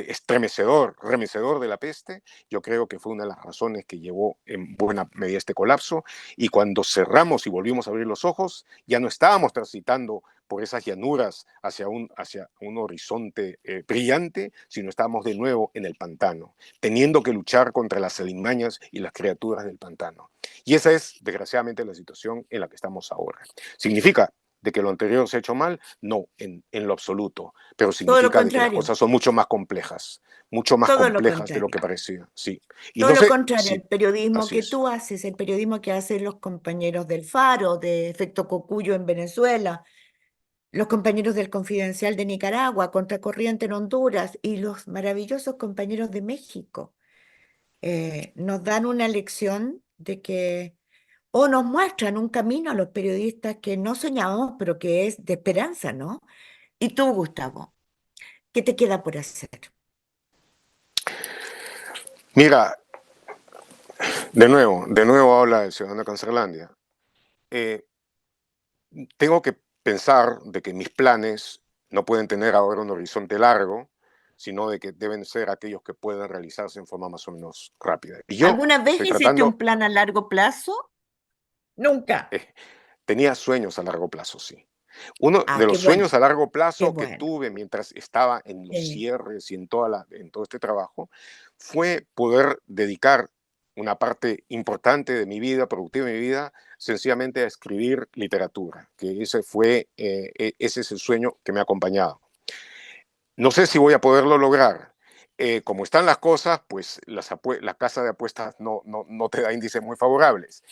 S2: estremecedor, remecedor de la peste, yo creo que fue una de las razones que llevó en buena medida este colapso. Y cuando cerramos y volvimos a abrir los ojos, ya no estábamos transitando por esas llanuras hacia un horizonte brillante, sino estábamos de nuevo en el pantano, teniendo que luchar contra las alimañas y las criaturas del pantano. Y esa es, desgraciadamente, la situación en la que estamos ahora. ¿Significa de que lo anterior se ha hecho mal? No, en lo absoluto, pero
S1: Todo lo
S2: significa de que las
S1: contrario,
S2: cosas son mucho más
S1: todo lo
S2: complejas de lo
S1: contrario.
S2: que parecía, sí. Y
S1: Todo
S2: no
S1: lo
S2: sé
S1: contrario, el
S2: si
S1: periodismo
S2: así
S1: que
S2: es.
S1: tú haces, el periodismo que hacen los compañeros del Faro, de Efecto Cocuyo en Venezuela, los compañeros del Confidencial de Nicaragua, Contracorriente en Honduras y los maravillosos compañeros de México, nos dan una lección de que, o nos muestran un camino a los periodistas que no soñábamos, pero que es de esperanza, ¿no? Y tú, Gustavo, ¿qué te queda por hacer?
S2: Mira, de nuevo habla el ciudadano de Cancerlandia. Eh, Tengo que pensar de que mis planes no pueden tener ahora un horizonte largo, sino de que deben ser aquellos que puedan realizarse en forma más o menos rápida. Y yo
S1: ¿Alguna vez
S2: estoy
S1: hiciste un
S2: tratando,
S1: plan a largo plazo? Nunca.
S2: tenía sueños a largo plazo, sí. Uno
S1: Ah,
S2: de
S1: qué
S2: los sueños
S1: bueno,
S2: a largo
S1: qué
S2: plazo que
S1: bueno.
S2: tuve mientras estaba en los
S1: Sí.
S2: cierres y en todo este trabajo fue poder dedicar una parte importante de mi vida, productiva de mi vida, sencillamente a escribir literatura, que ese es el sueño que me ha acompañado. No sé si voy a poderlo lograr. Como están las cosas, pues la casa de apuestas no te da índices muy favorables.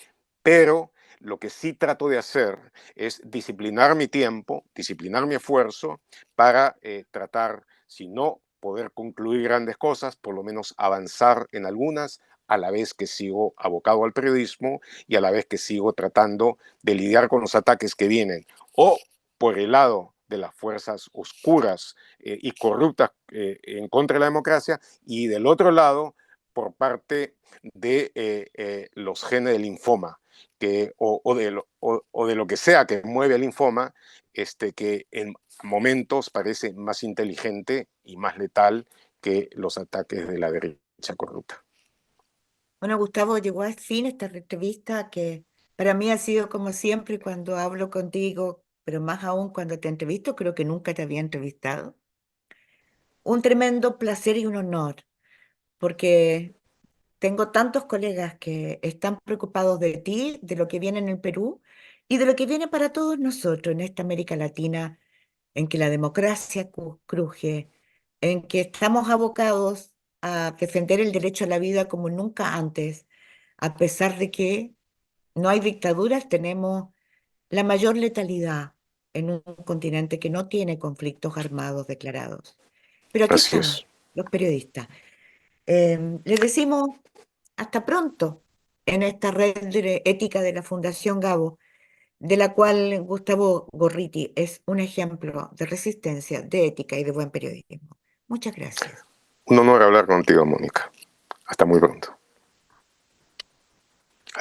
S2: Pero lo que sí trato de hacer es disciplinar mi tiempo, disciplinar mi esfuerzo para tratar, si no poder concluir grandes cosas, por lo menos avanzar en algunas, a la vez que sigo abocado al periodismo y a la vez que sigo tratando de lidiar con los ataques que vienen. O por el lado de las fuerzas oscuras y corruptas en contra de la democracia, y del otro lado, por parte de los genes del linfoma, o de lo que sea que mueve el linfoma, que en momentos parece más inteligente y más letal que los ataques de la derecha corrupta.
S1: Bueno, Gustavo, llegó al fin esta entrevista que para mí ha sido como siempre cuando hablo contigo, pero más aún cuando te entrevisto, creo que nunca te había entrevistado. Un tremendo placer y un honor, porque tengo tantos colegas que están preocupados de ti, de lo que viene en el Perú y de lo que viene para todos nosotros en esta América Latina, en que la democracia cruje, en que estamos abocados a defender el derecho a la vida como nunca antes, a pesar de que no hay dictaduras, tenemos la mayor letalidad en un continente que no tiene conflictos armados declarados. Pero aquí
S2: Así
S1: estamos,
S2: es.
S1: los periodistas. Les decimos hasta pronto en esta red ética de la Fundación Gabo, de la cual Gustavo Gorriti es un ejemplo de resistencia, de ética y de buen periodismo. Muchas gracias.
S2: Un honor hablar contigo, Mónica. Hasta muy pronto.